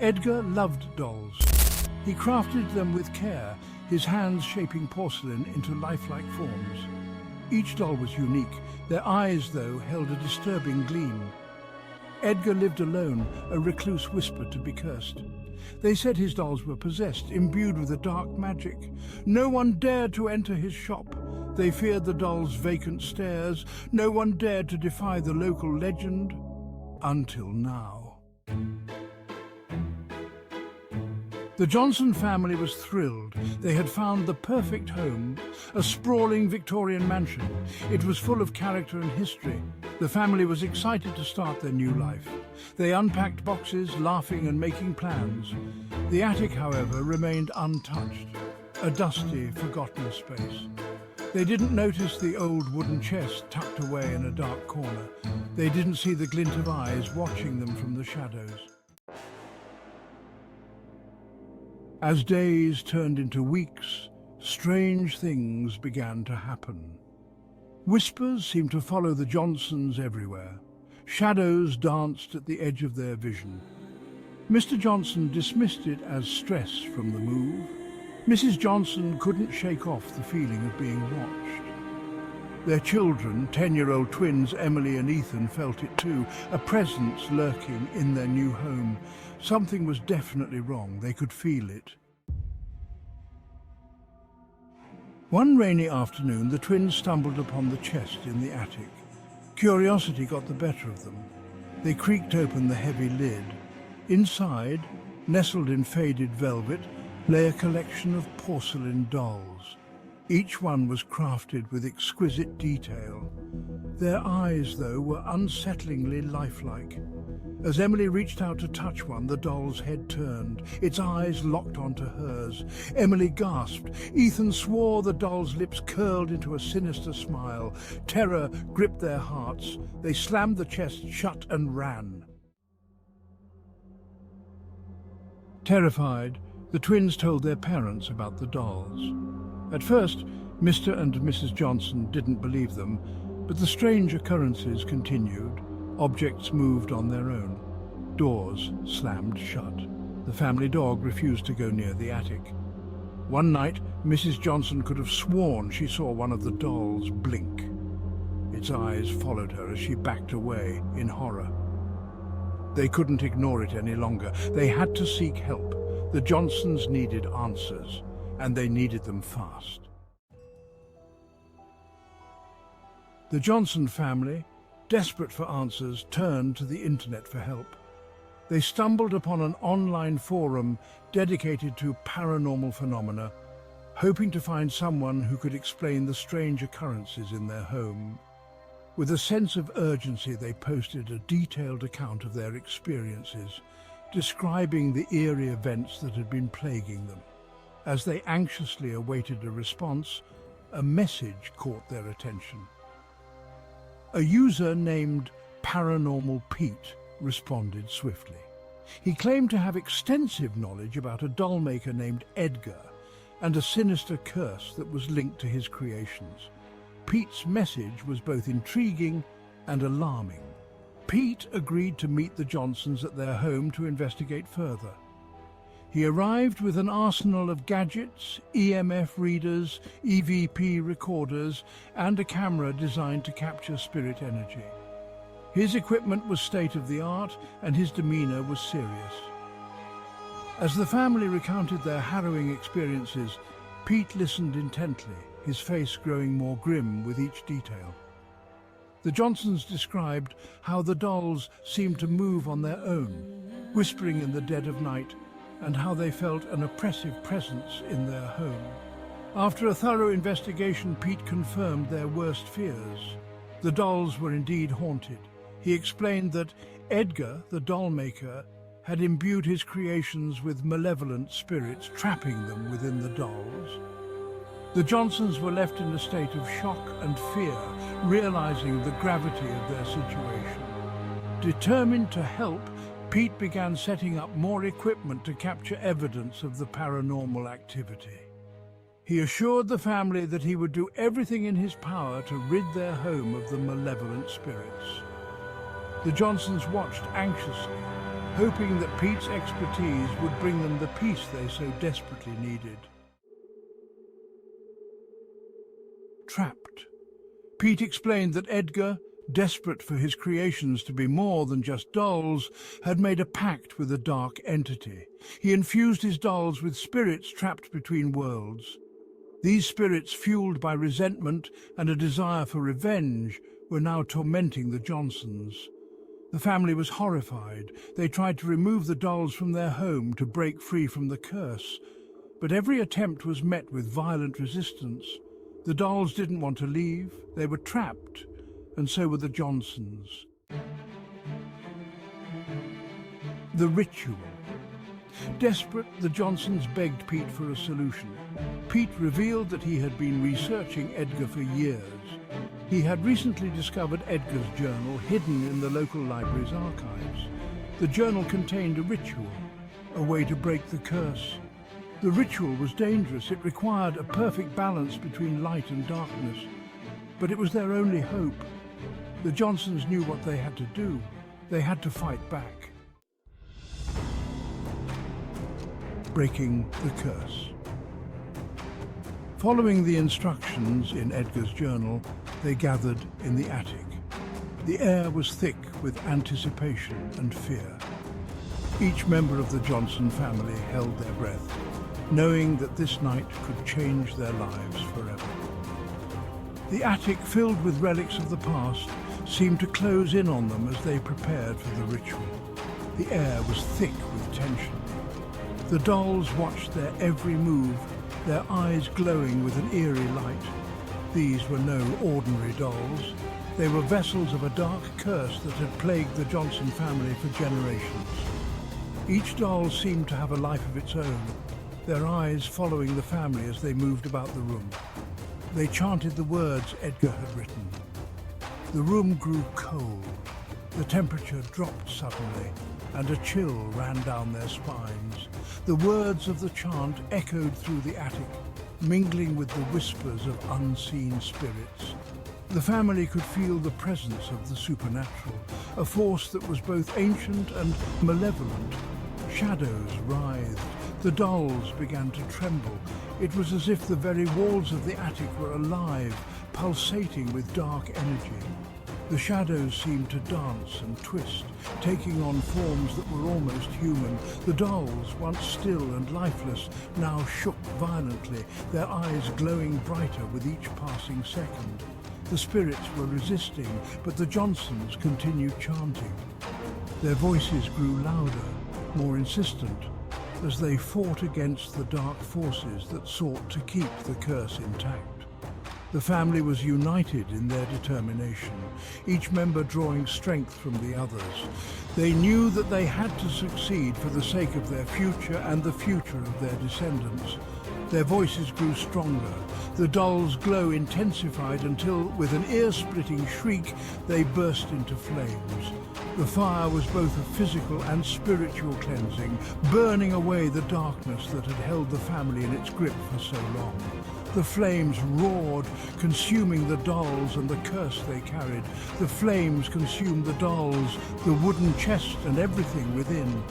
Edgar loved dolls. He crafted them with care, his hands shaping porcelain into lifelike forms. Each doll was unique. Their eyes, though, held a disturbing gleam. Edgar lived alone, a recluse whispered to be cursed. They said his dolls were possessed, imbued with a dark magic. No one dared to enter his shop. They feared the dolls' vacant stares. No one dared to defy the local legend. Until now. The Johnson family was thrilled. They had found the perfect home, a sprawling Victorian mansion. It was full of character and history. The family was excited to start their new life. They unpacked boxes, laughing and making plans. The attic, however, remained untouched, a dusty, forgotten space. They didn't notice the old wooden chest tucked away in a dark corner. They didn't see the glint of eyes watching them from the shadows. As days turned into weeks, strange things began to happen. Whispers seemed to follow the Johnsons everywhere. Shadows danced at the edge of their vision. Mr. Johnson dismissed it as stress from the move. Mrs. Johnson couldn't shake off the feeling of being watched. Their children, 10-year-old twins Emily and Ethan, felt it too, a presence lurking in their new home. Something was definitely wrong. They could feel it. One rainy afternoon, the twins stumbled upon the chest in the attic. Curiosity got the better of them. They creaked open the heavy lid. Inside, nestled in faded velvet, lay a collection of porcelain dolls. Each one was crafted with exquisite detail. Their eyes, though, were unsettlingly lifelike. As Emily reached out to touch one, the doll's head turned. Its eyes locked onto hers. Emily gasped. Ethan swore. The doll's lips curled into a sinister smile. Terror gripped their hearts. They slammed the chest shut and ran. Terrified, the twins told their parents about the dolls. At first, Mr. and Mrs. Johnson didn't believe them, but the strange occurrences continued. Objects moved on their own. Doors slammed shut. The family dog refused to go near the attic. One night, Mrs. Johnson could have sworn she saw one of the dolls blink. Its eyes followed her as she backed away in horror. They couldn't ignore it any longer. They had to seek help. The Johnsons needed answers, and they needed them fast. The Johnson family, desperate for answers, turned to the internet for help. They stumbled upon an online forum dedicated to paranormal phenomena, hoping to find someone who could explain the strange occurrences in their home. With a sense of urgency, they posted a detailed account of their experiences, describing the eerie events that had been plaguing them. As they anxiously awaited a response, a message caught their attention. A user named Paranormal Pete responded swiftly. He claimed to have extensive knowledge about a dollmaker named Edgar and a sinister curse that was linked to his creations. Pete's message was both intriguing and alarming. Pete agreed to meet the Johnsons at their home to investigate further. He arrived with an arsenal of gadgets, EMF readers, EVP recorders, and a camera designed to capture spirit energy. His equipment was state-of-the-art, and his demeanor was serious. As the family recounted their harrowing experiences, Pete listened intently, his face growing more grim with each detail. The Johnsons described how the dolls seemed to move on their own, whispering in the dead of night, and how they felt an oppressive presence in their home. After a thorough investigation, Pete confirmed their worst fears. The dolls were indeed haunted. He explained that Edgar, the dollmaker, had imbued his creations with malevolent spirits, trapping them within the dolls. The Johnsons were left in a state of shock and fear, realizing the gravity of their situation. Determined to help, Pete began setting up more equipment to capture evidence of the paranormal activity. He assured the family that he would do everything in his power to rid their home of the malevolent spirits. The Johnsons watched anxiously, hoping that Pete's expertise would bring them the peace they so desperately needed. Trapped. Pete explained that Edgar, desperate for his creations to be more than just dolls, had made a pact with a dark entity. He infused his dolls with spirits trapped between worlds. These spirits, fueled by resentment and a desire for revenge, were now tormenting the Johnsons. The family was horrified. They tried to remove the dolls from their home to break free from the curse, but every attempt was met with violent resistance. The dolls didn't want to leave. They were trapped, and so were the Johnsons. The ritual. Desperate, the Johnsons begged Pete for a solution. Pete revealed that he had been researching Edgar for years. He had recently discovered Edgar's journal hidden in the local library's archives. The journal contained a ritual, a way to break the curse. The ritual was dangerous. It required a perfect balance between light and darkness. But it was their only hope. The Johnsons knew what they had to do. They had to fight back. Breaking the curse. Following the instructions in Edgar's journal, they gathered in the attic. The air was thick with anticipation and fear. Each member of the Johnson family held their breath, knowing that this night could change their lives forever. The attic, filled with relics of the past, seemed to close in on them as they prepared for the ritual. The air was thick with tension. The dolls watched their every move, their eyes glowing with an eerie light. These were no ordinary dolls. They were vessels of a dark curse that had plagued the Johnson family for generations. Each doll seemed to have a life of its own, their eyes following the family as they moved about the room. They chanted the words Edgar had written. The room grew cold. The temperature dropped suddenly, and a chill ran down their spines. The words of the chant echoed through the attic, mingling with the whispers of unseen spirits. The family could feel the presence of the supernatural, a force that was both ancient and malevolent. Shadows writhed. The dolls began to tremble. It was as if the very walls of the attic were alive, pulsating with dark energy. The shadows seemed to dance and twist, taking on forms that were almost human. The dolls, once still and lifeless, now shook violently, their eyes glowing brighter with each passing second. The spirits were resisting, but the Johnsons continued chanting. Their voices grew louder, more insistent, as they fought against the dark forces that sought to keep the curse intact. The family was united in their determination, each member drawing strength from the others. They knew that they had to succeed for the sake of their future and the future of their descendants. Their voices grew stronger. The doll's glow intensified until, with an ear-splitting shriek, they burst into flames. The fire was both a physical and spiritual cleansing, burning away the darkness that had held the family in its grip for so long. The flames roared, consuming the dolls and the curse they carried. The flames consumed the dolls, the wooden chest and everything within.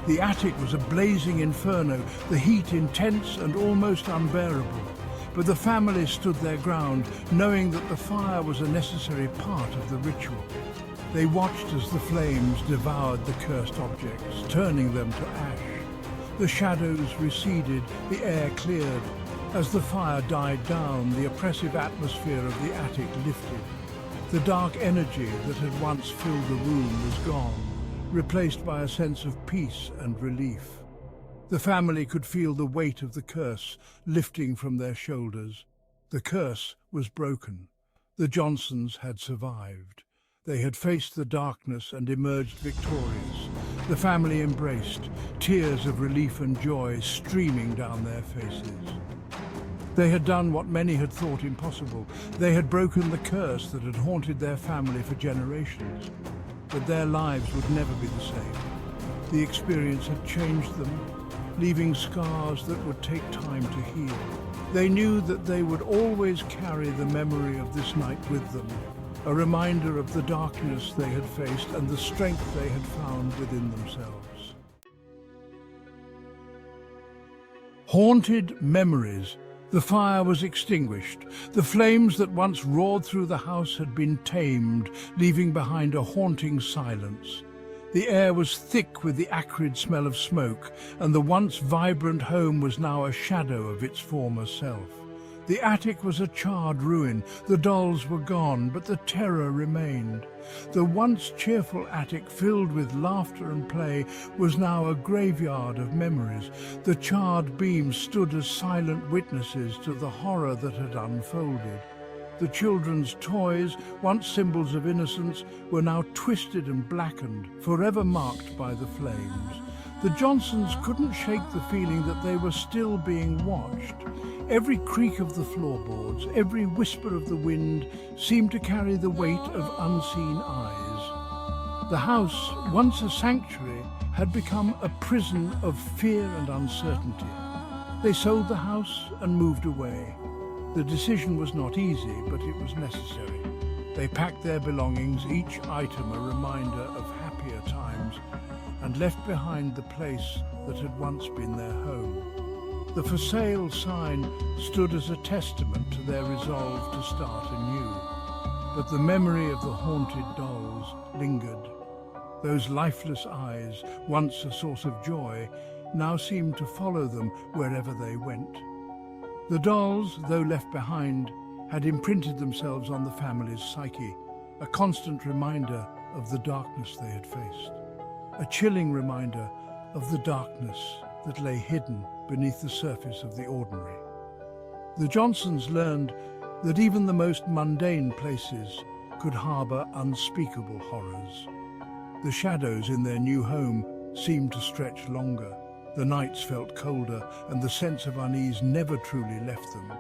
The attic was a blazing inferno, the heat intense and almost unbearable. But the family stood their ground, knowing that the fire was a necessary part of the ritual. They watched as the flames devoured the cursed objects, turning them to ash. The shadows receded, the air cleared. As the fire died down, the oppressive atmosphere of the attic lifted. The dark energy that had once filled the room was gone, replaced by a sense of peace and relief. The family could feel the weight of the curse lifting from their shoulders. The curse was broken. The Johnsons had survived. They had faced the darkness and emerged victorious. The family embraced, tears of relief and joy streaming down their faces. They had done what many had thought impossible. They had broken the curse that had haunted their family for generations. But their lives would never be the same. The experience had changed them, leaving scars that would take time to heal. They knew that they would always carry the memory of this night with them, a reminder of the darkness they had faced and the strength they had found within themselves. Haunted memories. The fire was extinguished. The flames that once roared through the house had been tamed, leaving behind a haunting silence. The air was thick with the acrid smell of smoke, and the once vibrant home was now a shadow of its former self. The attic was a charred ruin. The dolls were gone, but the terror remained. The once cheerful attic, filled with laughter and play, was now a graveyard of memories. The charred beams stood as silent witnesses to the horror that had unfolded. The children's toys, once symbols of innocence, were now twisted and blackened, forever marked by the flames. The Johnsons couldn't shake the feeling that they were still being watched. Every creak of the floorboards, every whisper of the wind seemed to carry the weight of unseen eyes. The house, once a sanctuary, had become a prison of fear and uncertainty. They sold the house and moved away. The decision was not easy, but it was necessary. They packed their belongings, each item a reminder of happier times, and left behind the place that had once been their home. The for sale sign stood as a testament to their resolve to start anew. But the memory of the haunted dolls lingered. Those lifeless eyes, once a source of joy, now seemed to follow them wherever they went. The dolls, though left behind, had imprinted themselves on the family's psyche, a constant reminder of the darkness they had faced, a chilling reminder of the darkness that lay hidden beneath the surface of the ordinary. The Johnsons learned that even the most mundane places could harbor unspeakable horrors. The shadows in their new home seemed to stretch longer. The nights felt colder, and the sense of unease never truly left them.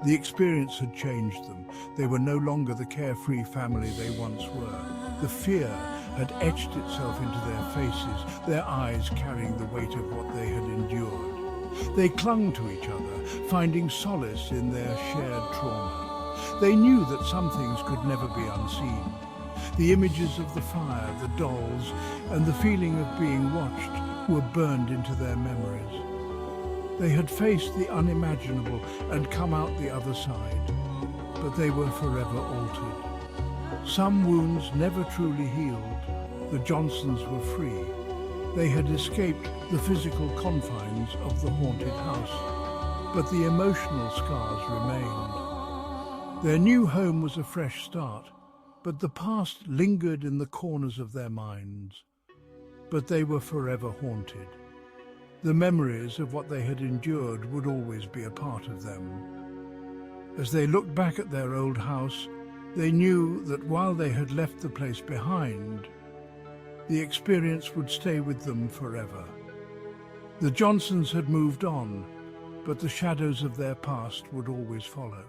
The experience had changed them. They were no longer the carefree family they once were. The fear had etched itself into their faces, their eyes carrying the weight of what they had endured. They clung to each other, finding solace in their shared trauma. They knew that some things could never be unseen. The images of the fire, the dolls, and the feeling of being watched were burned into their memories. They had faced the unimaginable and come out the other side, but they were forever altered. Some wounds never truly healed. The Johnsons were free. They had escaped the physical confines of the haunted house, but the emotional scars remained. Their new home was a fresh start, but the past lingered in the corners of their minds. But they were forever haunted. The memories of what they had endured would always be a part of them. As they looked back at their old house, they knew that while they had left the place behind, the experience would stay with them forever. The Johnsons had moved on, but the shadows of their past would always follow.